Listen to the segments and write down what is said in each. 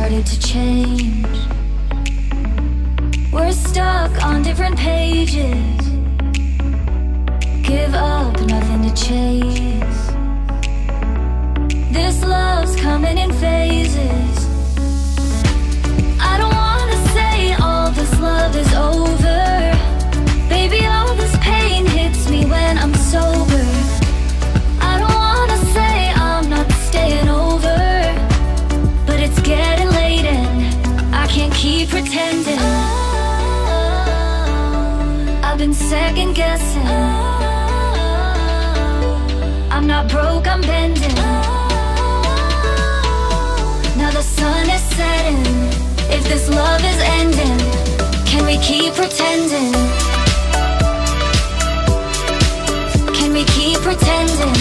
started to change. We're stuck on different pages. Give up, nothing to chase. This love's coming in phases. I don't wanna say all this love is over. Baby, all this pain hits me when I'm sober. I don't wanna say I'm not staying over, but it's getting late and I can't keep pretending. I've been second guessing. I'm not broke, I'm bending. Now the sun is setting. If this love is ending, can we keep pretending? Can we keep pretending?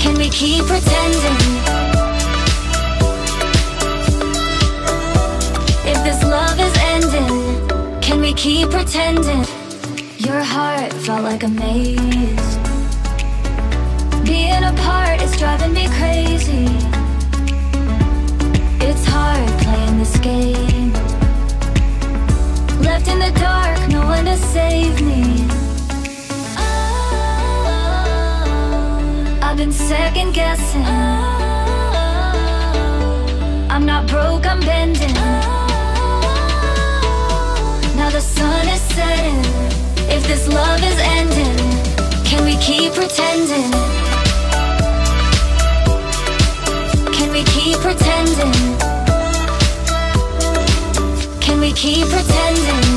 Can we keep pretending? If this love is ending, can we keep pretending? Your heart felt like a maze. Being apart is driving me crazy. It's hard playing this game. Left in the dark, no one to save me. I've been second guessing. I'm not broke, I'm bending. Now the sun is setting. If this love is ending, can we keep pretending? Can we keep pretending? Can we keep pretending?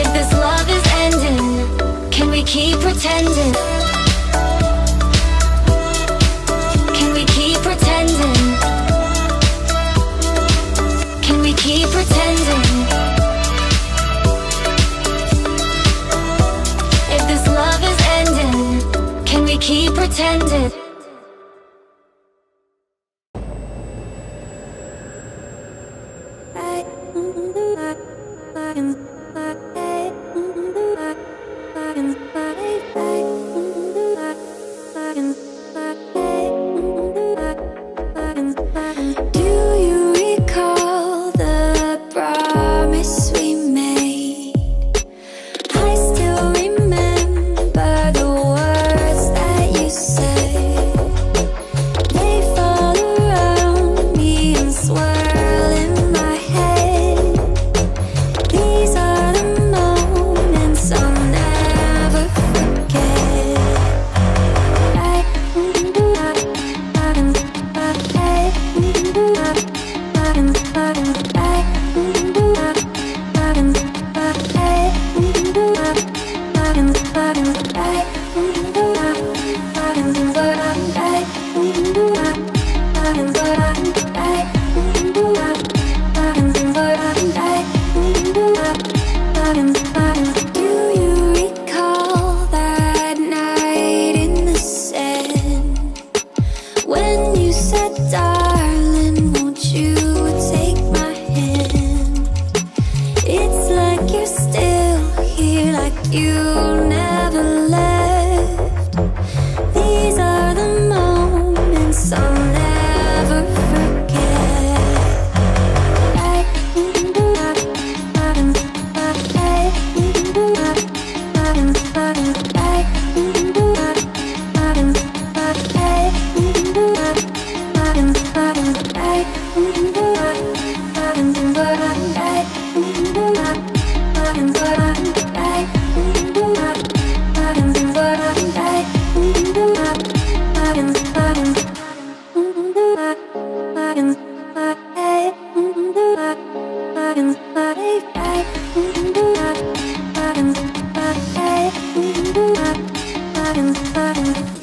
If this love is ending, can we keep pretending? Can we keep pretending? Can we keep pretending? If this love is ending, can we keep pretending? Bye.